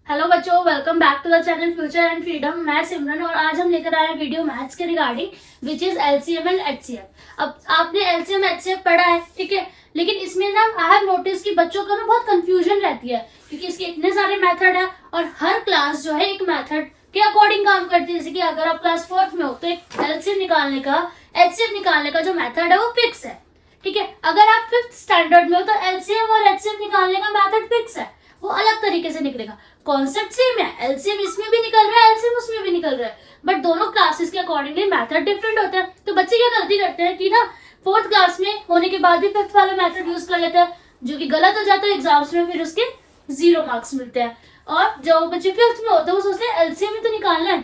Hello बच्चों, welcome back to the channel future and freedom. मैं सिमरन और आज हम लेकर आए हैं वीडियो मैथ्स के regarding which is LCM and HCF. अब आपने एलसीएम एचसीएफ पढ़ा है, ठीक है, लेकिन इसमें ना आई हैव नोटिस कि बच्चों को ना बहुत कंफ्यूजन रहती है क्योंकि इसके इतने सारे मेथड है और हर क्लास जो है एक मेथड के अकॉर्डिंग काम करती है। जैसे कि अगर आप क्लास 4th में हो तो एक एलसीएम निकालने का, एचसीएफ निकालने का जो मेथड है वो फिक्स है, ठीक है। अगर आप 5th स्टैंडर्ड में हो तो एलसीएम और एचसीएफ निकालने का मेथड फिक्स है, वो अलग तरीके से निकलेगा। कॉन्सेप्ट सेम है, एलसीएम इसमें भी निकल रहा है, एलसीएम उसमें भी निकल रहा है, बट दोनों क्लासेस के अकॉर्डिंगली मेथड डिफरेंट होता है। तो बच्चे क्या गलती करते हैं कि ना 4th क्लास में होने के बाद भी 5th वाला मेथड यूज कर लेते हैं, जो कि गलत हो जाता है। एग्जाम्स में फिर उसके 0 मार्क्स मिलते हैं। और जो बच्चे 5th में होते हैं वो सोचते हैं एलसीएम ही तो निकालना है,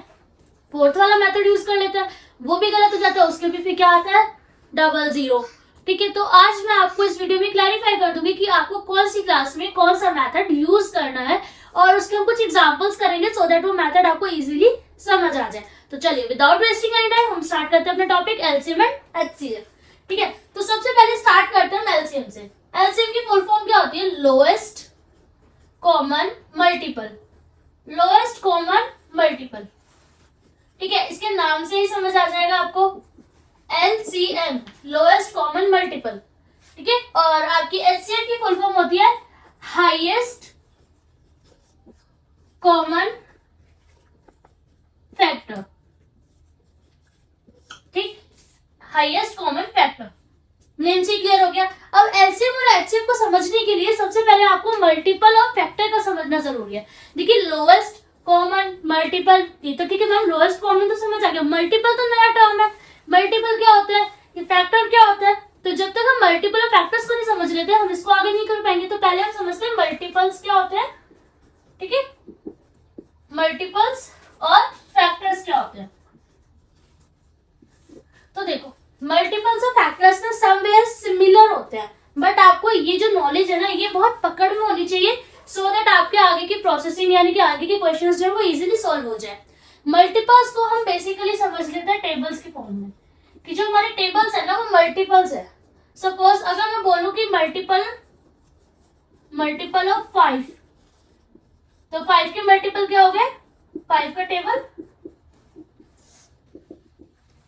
4th वाला मेथड यूज कर लेते हैं, वो भी गलत हो जाता है, उसके भी फिर क्या आता है, 00। ठीक है, तो आज मैं आपको इस वीडियो में क्लैरिफाई कर दूंगी कि आपको कौन सी क्लास में कौन सा मेथड यूज करना है और उसके हम कुछ एग्जांपल्स करेंगे सो दैट वो मेथड आपको इजीली समझ आ जाए। तो चलिए विदाउट वेस्टिंग एनी टाइम हम स्टार्ट करते हैं अपना टॉपिक एलसीएम एंड एचसीएफ। ठीक है, तो सबसे पहले स्टार्ट करते हैं एलसीएम से। एलसीएम की फुल फॉर्म क्या होती है? Lowest common multiple. Lowest common multiple, ठीक है, इसके नाम से ही समझ आ जाएगा आपको, LCM लोएस्ट कॉमन मल्टीपल। ठीक है, और आपकी एचसीएफ की फुल फॉर्म होती है हाईएस्ट कॉमन फैक्टर। ठीक, हाईएस्ट कॉमन फैक्टर, नेम से क्लियर हो गया। अब एलसीएम और एचसीएफ को समझने के लिए सबसे पहले आपको मल्टीपल और फैक्टर का समझना जरूरी है। देखिए लोएस्ट कॉमन मल्टीपल, ये तो ठीक है मैम, लोएस्ट कॉमन तो समझ आ गया, मल्टीपल तो नया टर्म है। मल्टीपल क्या होता है, ये फैक्टर क्या होता है? तो जब तक हम मल्टीपल और फैक्टर्स को नहीं समझ लेते हम इसको आगे नहीं कर पाएंगे। तो पहले हम समझते हैं मल्टीपल्स क्या होते हैं, ठीक है, मल्टीपल्स और फैक्टर्स क्या होते हैं। तो देखो मल्टीपल्स और फैक्टर्स ना समवेयर सिमिलर होते हैं, बट आपको ये जो नॉलेज है ना ये बहुत पकड़ में होनी चाहिए सो दैट आपके आगे की प्रोसेसिंग यानी कि आगे के क्वेश्चंस जो है वो इजीली सॉल्व हो जाए। मल्टीपल्स को हम बेसिकली समझ लेते हैं टेबल्स की फॉर्म में, कि जो हमारे टेबल्स है ना वो मल्टीपल्स है। सपोज अगर मैं बोलूं कि मल्टीपल ऑफ 5, तो 5 के मल्टीपल क्या हो गए, 5 का टेबल।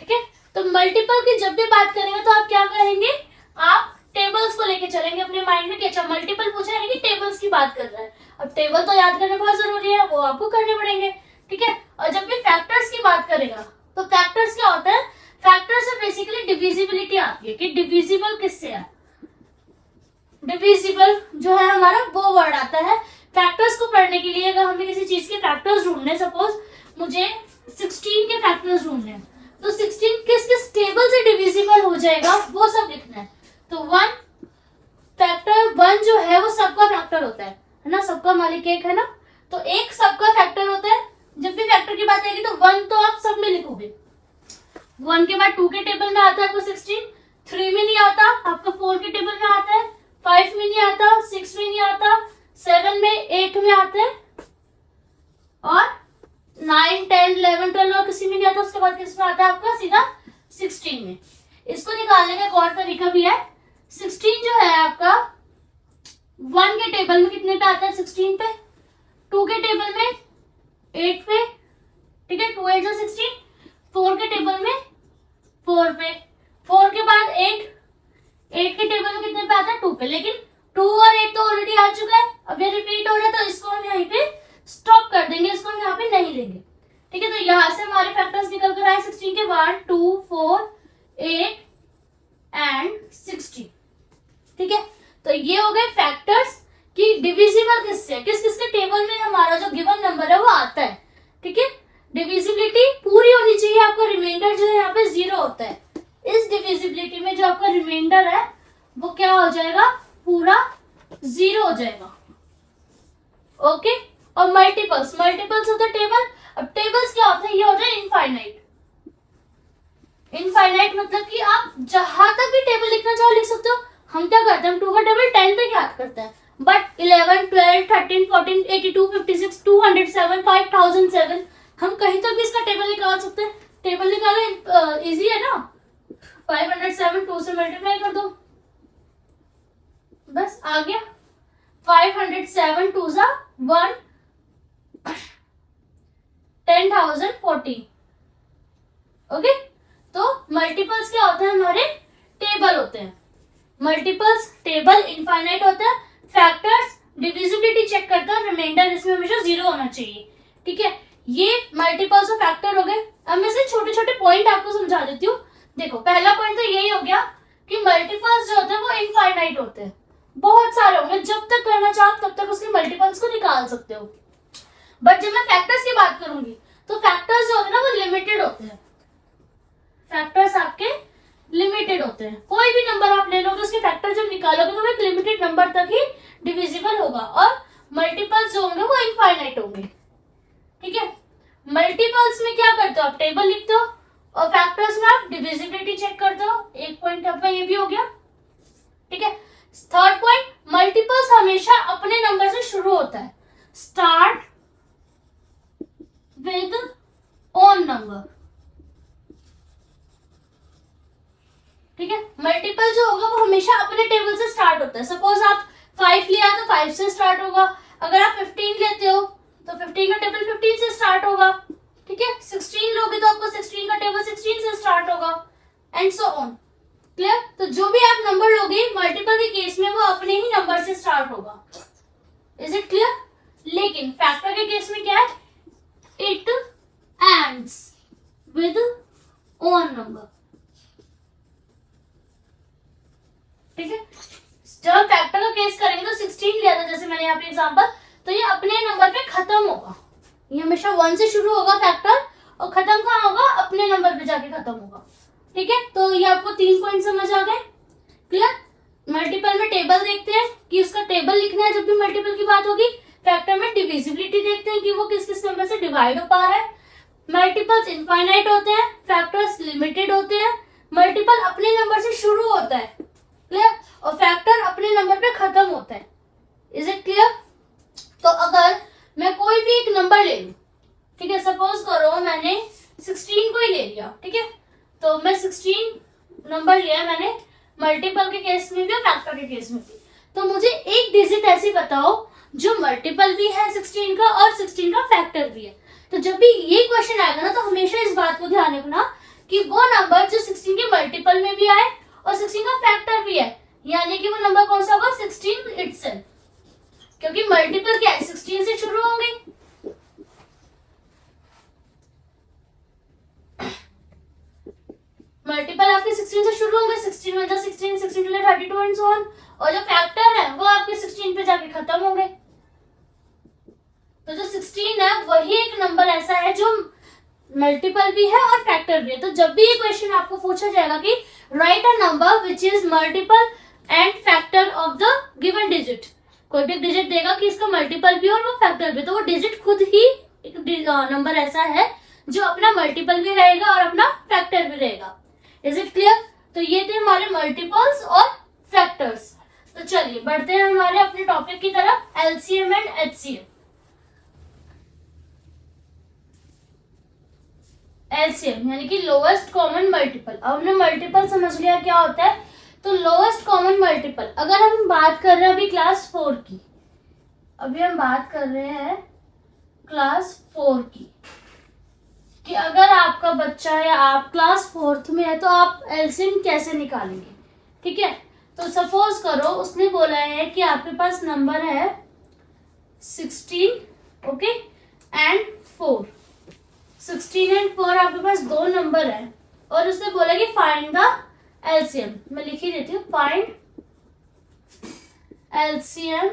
ठीक है, तो मल्टीपल की जब भी बात करेंगे तो आप क्या करेंगे, आप टेबल्स को लेके चलेंगे अपने माइंड में कि अच्छा मल्टीपल पूछा है कि टेबल्स की बात कर रहा है। अब टेबल तो याद करने बहुत जरूरी है, वो आपको करने पड़ेंगे। ठीक है, और जब भी फैक्टर्स की बात करेगा तो फैक्टर्स क्या होता है, फैक्टर्स से बेसिकली डिविजिबिलिटी आती है कि डिविजिबल किससे है। डिविजिबल जो है हमारा वो वर्ड आता है फैक्टर्स को पढ़ने के लिए। अगर हमें किसी चीज के फैक्टर्स ढूंढने, सपोज मुझे 16 के फैक्टर्स ढूंढने हैं, तो 16 किस किस टेबल से डिविजिबल हो जाएगा वो सब लिखना है। तो 1 फैक्टर 1 जो है वो सबका फैक्टर होता है ना, सबका मालिक एक है ना, तो एक सबका फैक्टर होता है। जब भी फैक्टर की बात आएगी तो 1 तो आप सब में लिखोगे। 1 के बाद 2 के टेबल में आता है आपको 16, 3 में नहीं आता, आपका 4 के टेबल में आता है, 5 में नहीं आता, 6 में नहीं आता, 7 में, 8 में आता है, और 9, 10, 11, 12 और किसी में नहीं आता। उसके बाद किस में आता है आपका, सीधा 16 में। इसको निकालने का एक और तरीका भी है। 16 जो है आपका 1 के टेबल में कितने पे आता है, 16 पे, 2 के टेबल में 8 पे, ठीक है, 2 8 16, 4 के टेबल में 4 पे, 4 के बाद 8 के टेबल में कितने पे आता है, 2 पे। लेकिन 2 और 8 तो ऑलरेडी आ चुका है, अब ये रिपीट हो रहा है तो इसको हम यहाँ पे स्टॉप कर देंगे, इसको हम यहाँ पे नहीं लेंगे। ठीक है, तो यहाँ से हमारे फैक्टर्स निकल कर आए 16 के, 1 2 4 8 एंड 16। ठीक है, तो ये हो गए फैक्टर्स कि डिविजिबल किससे, किस किस के टेबल में हमारा जो गिवन नंबर है वो आता है। ठीक है, डिविजिबिलिटी पूरी होनी चाहिए, आपका रिमाइंडर जो है यहाँ पे 0 होता है। इस डिविजिबिलिटी में जो आपका रिमाइंडर है वो क्या हो जाएगा, पूरा 0 हो जाएगा। ओके, और मल्टीपल्स होता है टेबल। अब टेबल्स क्या होता है, ये होता है इनफाइनाइट। इनफाइनाइट मतलब कि आप जहां तक भी टेबल लिखना चाहो लिख सकते हो। हम क्या करते हैं, हम 2 का टेबल 10 तक याद करते हैं, बट 11 12 13 14 82 56 207 5007 हम कहीं तक भी इसका टेबल निकाल सकते हैं। टेबल निकालना इजी है ना, 507 2 से मल्टीप्लाई कर दो, बस आ गया। 507 2 1 10,040। ओके, तो मल्टीपल्स क्या होते हैं, हमारे टेबल होते हैं। मल्टीपल्स टेबल इनफाइनाइट होता है, फैक्टर्स डिविजिबिलिटी चेक करता है, रिमाइंडर इसमें हमेशा 0 होना चाहिए। ठीक है, ये मल्टीपल्स और फैक्टर हो गए। अब मैं से छोटे छोटे पॉइंट आपको समझा देती हूँ। देखो, पहला पॉइंट तो यही हो गया कि मल्टीपल्स जो होते हैं वो इनफाइनाइट होते हैं, बहुत सारे होंगे, जब तक करना चाहो तब तक उसके मल्टीपल्स को निकाल सकते हो। बट जब मैं फैक्टर्स की बात करूंगी तो फैक्टर्स जो होते हैं ना वो लिमिटेड होते हैं। फैक्टर्स आपके लिमिटेड होते हैं, कोई भी नंबर आप ले लोगे उसके फैक्टर जब निकालोगे तो वो एक लिमिटेड नंबर तक ही डिविजिबल होगा, और मल्टीपल्स जो होंगे वो इनफाइनाइट होंगे। ठीक है, मल्टीपल्स में क्या करते हो, आप टेबल लिखते हो, और फैक्टर्स में आप डिविजिबिलिटी चेक करते हो। एक पॉइंट आपका ये भी हो गया। ठीक है, थर्ड पॉइंट, मल्टीपल्स हमेशा अपने नंबर से शुरू होता है, स्टार्ट विद ओन नंबर। ठीक है, मल्टीपल जो होगा वो हमेशा अपने टेबल से स्टार्ट होता है। सपोज आप 5 लिया तो 5 से स्टार्ट होगा, अगर आप 15 लेते हो तो 15 का टेबल 15 से स्टार्ट होगा। ठीक है, 16 लोगे तो आपको 16 का टेबल 16 से स्टार्ट होगा, एंड सो ऑन। क्लियर? तो जो भी आप नंबर लोगे मल्टीपल के केस में वो अपने ही नंबर से स्टार्ट होगा। Is it clear? लेकिन फैक्टर के केस में क्या है, it ends with own number. ठीक है, जब फैक्टर का केस करेंगे तो 16 लिया था जैसे मैंने यहाँ पे एग्जांपल, तो ये अपने नंबर पे खत्म होगा। ये हमेशा 1 से शुरू होगा फैक्टर, और खत्म कहाँ होगा, अपने नंबर पे जाके खत्म होगा। ठीक है, तो ये आपको 3 पॉइंट समझ आ गए। क्लियर? मल्टीपल में टेबल देखते हैं कि उसका टेबल लिखना है जब भी मल्टीपल की बात होगी। फैक्टर में डिविजिबिलिटी देखते हैं कि वो किस किस नंबर से डिवाइड हो पा रहा है। मल्टीपल्स इनफाइनाइट होते हैं, फैक्टर्स लिमिटेड होते हैं, मल्टीपल अपने नंबर से शुरू होता है, क्लियर, और फैक्टर अपने नंबर पे खत्म होता है। Is it clear? तो अगर मैं कोई भी एक नंबर ले लूं, ठीक है, सपोज करो मैंने 16 को ही ले लिया। ठीक है, तो मैं 16 नंबर लिया मैंने, मल्टीपल के केस में भी और फैक्टर के केस में भी। तो मुझे एक डिजिट ऐसी बताओ जो मल्टीपल भी है 16 का और 16 का फैक्टर भी है। तो जब भी ये क्वेश्चन आएगा ना तो हमेशा इस बात को ध्यान रखना कि वो नंबर जो 16 के मल्टीपल में भी आए और 16 का फैक्टर भी है, यानी कि वो नंबर कौन सा होगा, 16 इटसेल्फ, क्योंकि मल्टीपल क्या है, 16 से शुरू होंगे। मल्टीपल आपके 16 से शुरू होंगे, 16 में 16, 16 में 32 एंड सो ऑन, और जो फैक्टर है वो आपके 16 पे जाके खत्म होंगे। तो जो 16 है वही एक नंबर ऐसा है जो मल्टीपल भी है और फैक्टर भी है। तो जब भी ये क्वेश्चन आपको पूछा जाएगा कि right a number which is multiple and factor of the given digit, कोई भी डिजिट देगा कि इसका मल्टीपल भी और वो फैक्टर भी, तो वो डिजिट खुद ही एक नंबर ऐसा है जो अपना मल्टीपल भी रहेगा और अपना फैक्टर भी रहेगा। Is it clear? तो ये थे हमारे मल्टीपल्स और फैक्टर्स। तो चलिए बढ़ते हैं हमारे अपने टॉपिक की तरफ, एलसीएम एंड एचसीएम। एलसीएम यानी कि लोएस्ट कॉमन मल्टीपल। अब हमने मल्टीपल समझ लिया क्या होता है, तो लोएस्ट कॉमन मल्टीपल। अगर हम बात कर रहे हैं अभी क्लास 4 की, अभी हम बात कर रहे हैं क्लास 4 की, कि अगर आपका बच्चा या आप क्लास 4th में है तो आप एलसीएम कैसे निकालेंगे। ठीक है, तो सपोज करो उसने बोला है कि आपके पास नंबर है 16 ओके एंड 4, 16 एंड 4 आपके पास दो नंबर है, और उसने बोला कि फाइंड द एलसीएम। मैं लिख ही देती हूँ, फाइंड एलसीएम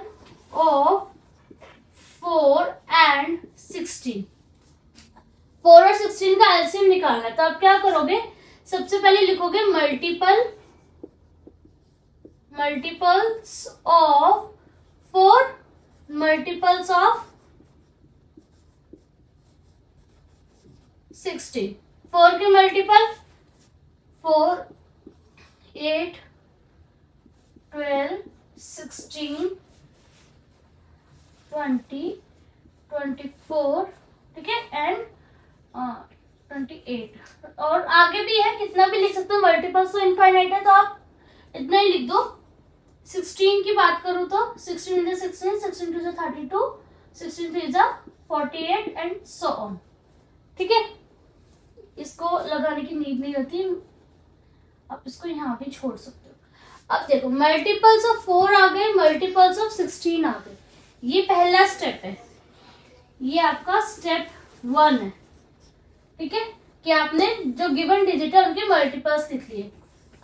ऑफ 4 एंड 16। 4 और 16 का एलसीएम निकालना है, तो आप क्या करोगे, सबसे पहले लिखोगे मल्टीपल्स ऑफ 4 मल्टीपल्स ऑफ 16। 4 के मल्टीपल 4, 8, 12, 16, 20, 24, ठीक है, एंड 28। और आगे भी है, कितना भी लिख सकते हो, मल्टीपल्स तो इनफाइनाइट है, तो आप इतना ही लिख दो। 16 की बात करूं तो 16 is 16, 16 2 is 32, 16 3 is 48 and so on. ठीक है, इसको लगाने की नीड नहीं होती, आप इसको यहाँ भी छोड़ सकते हो। अब देखो मल्टीपल्स ऑफ 4 आ गए, मल्टीपल्स ऑफ 16 आ गए। ये पहला स्टेप है, ये आपका स्टेप 1 है। ठीक है, कि आपने जो गिवन डिजिट है उनके मल्टीपल्स लिख लिए।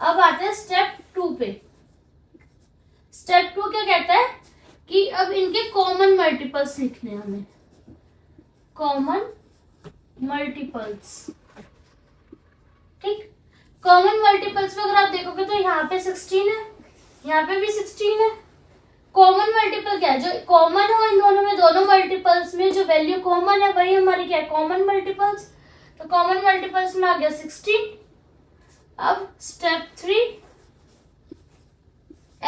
अब आते हैं स्टेप 2 पे। स्टेप 2 क्या कहता है कि अब इनके कॉमन मल्टीपल्स लिखने हैं हमें, कॉमन मल्टीपल्स। ठीक, कॉमन मल्टीपल्स में अगर आप देखोगे तो यहाँ पे 16 है, यहाँ पे भी 16 है। कॉमन मल्टीपल क्या है, जो कॉमन हो इन दोनों में, दोनों मल्टीपल्स में जो वैल्यू कॉमन है वही हमारी क्या है, कॉमन मल्टीपल्स। तो कॉमन मल्टीपल्स में आ गया 16। अब स्टेप 3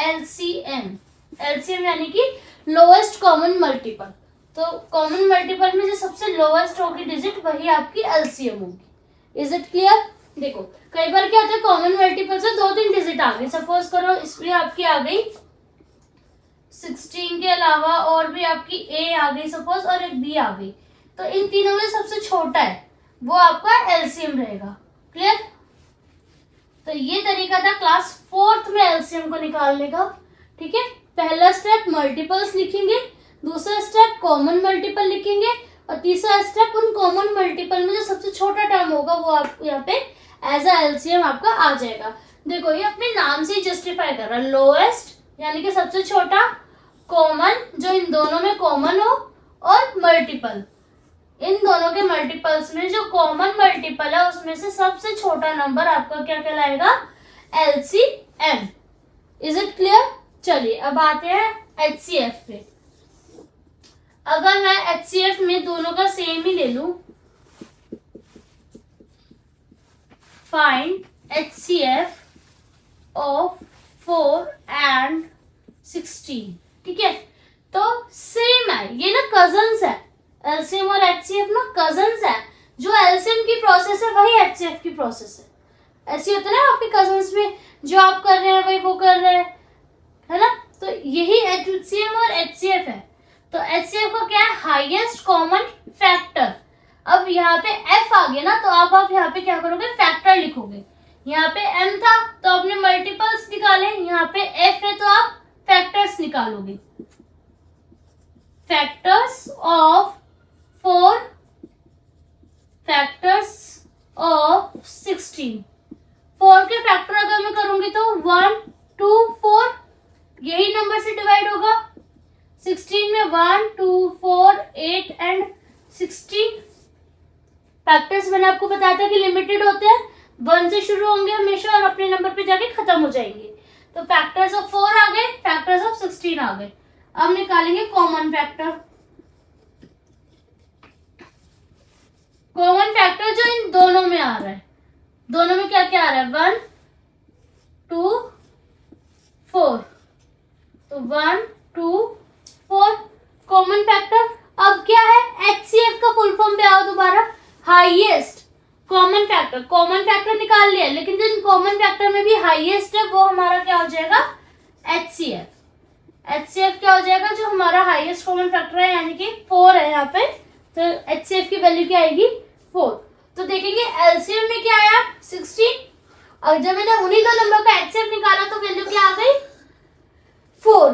LCM। LCM यानी कि लोएस्ट कॉमन मल्टीपल। तो कॉमन मल्टीपल में जो सबसे लोएस्ट होगी डिजिट वही आपकी LCM होगी। Is it clear? देखो कई बार क्या होता है, कॉमन मल्टीपल से 2-3 डिजिट आ गई। सपोज करो इसमें आपकी आ गई 16 के अलावा और भी आपकी A आ गई सपोज, और एक B आ गई, तो इन तीनों में सबसे छोटा है वो आपका LCM रहेगा। क्लियर? तो ये तरीका था क्लास 4th में LCM को निकालने का। ठीक है, पहला स्टेप मल्टीपल्स लिखेंगे, दूसरा स्टेप कॉमन मल्टीपल लिखेंगे, और तीसरा स्टेप उन कॉमन मल्टीपल में जो सबसे छोटा टर्म होगा वो आप यहाँ पे एज अ LCM आपका आ जाएगा। देखो ये अपने नाम से ही जस्टिफाई कर रहा है, लोएस्ट यानी कि सबसे छोटा, कॉमन जो इन दोनों में कॉमन हो, और मल्टीपल इन दोनों के मल्टीपल्स में जो कॉमन मल्टीपल है उसमें से सबसे छोटा नंबर आपका क्या कहलाएगा, LCM। Is it clear? चलिए अब आते हैं HCF पे। अगर मैं HCF में दोनों का सेम ही ले लूं, फाइंड HCF ऑफ 4 and 16। ठीक है, तो सेम है, ये ना कजन्स है। LCM और HCF ना कजन्स है। जो LCM की प्रोसेस है वही HCF की प्रोसेस है। ऐसे होता है ना आपके कजन्स में, जो आप कर रहे हैं वही वो कर रहे हैं, है ना? तो यही LCM और HCF है। तो HCF का क्या है, हाईएस्ट कॉमन फैक्टर। अब यहाँ पे F आ गया ना, तो अब आप यहाँ पे क्या करोगे, फैक्टर लिखोगे। यहाँ पे M था तो आपने मल्टीपल्स निकाले, यहाँ पे F है तो आप फैक्टर्स निकालोगे। Factors of 4, factors of 16। 4 के फैक्टर अगर मैं करूंगी तो 1, 2, 4 यही नंबर से डिवाइड होगा। 16 में 1, 2, 4, 8 एंड 16। फैक्टर्स मैंने आपको बताया था कि लिमिटेड होते हैं, 1 से शुरू होंगे हमेशा और अपने नंबर पे जाके खत्म हो जाएंगे। तो फैक्टर्स ऑफ 4 आ गए, फैक्टर्स ऑफ 16 आ गए। अब निकालेंगे कॉमन फैक्टर। कॉमन फैक्टर जो इन दोनों में आ रहा है, दोनों में क्या क्या आ रहा है, 1, 2, 4। तो 1, 2, 4 कॉमन फैक्टर। अब क्या है, HCF का फुल फॉर्म पे आओ दोबारा, highest common factor. Common factor निकाल लिया, लेकिन जो कॉमन फैक्टर में भी हाईएस्ट है वो हमारा क्या हो जाएगा, HCF। HCF क्या हो जाएगा, जो हमारा हाईएस्ट कॉमन फैक्टर है यानी कि 4 है यहाँ पे, तो HCF की वैल्यू क्या आएगी, 4। तो देखेंगे LCM में क्या आया, 16, और जब मैंने उन्हीं दो नंबर का HCF निकाला तो वैल्यू क्या आ गई, 4।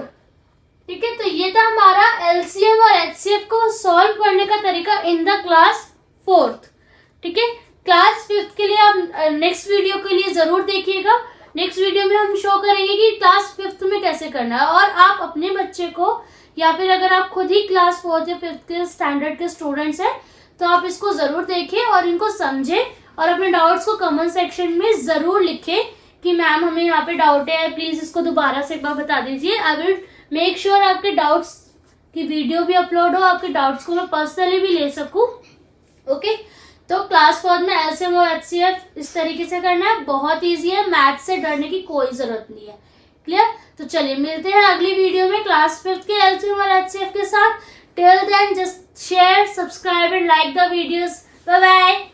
ठीक है, तो ये था हमारा LCM और HCF को सॉल्व करने का तरीका इन द क्लास 4th। ठीक है, क्लास 5th के लिए आप नेक्स्ट वीडियो के लिए जरूर देखिएगा। नेक्स्ट वीडियो में हम शो करेंगे कि क्लास 5th में कैसे करना है, और आप अपने बच्चे को, या फिर अगर आप खुद ही क्लास 4th या 5th के स्टैंडर्ड के स्टूडेंट्स हैं तो आप इसको जरूर देखें और इनको समझें, और अपने डाउट्स को कमेंट सेक्शन में जरूर लिखें कि मैम हमें यहाँ पे डाउट है, प्लीज इसको दोबारा से एक बार बता दीजिए। आई विल मेक श्योर आपके डाउट्स की वीडियो भी अपलोड हो, आपके डाउट्स को मैं पर्सनली भी ले सकूं। ओके, तो क्लास 4 में LCM और HCF इस तरीके से करना है, बहुत ईजी है, मैथ से डरने की कोई जरूरत नहीं है। क्लियर? तो चलिए मिलते हैं अगली वीडियो में क्लास 5th के LCM और HCF के साथ। Till then just share, subscribe and like the videos. Bye bye.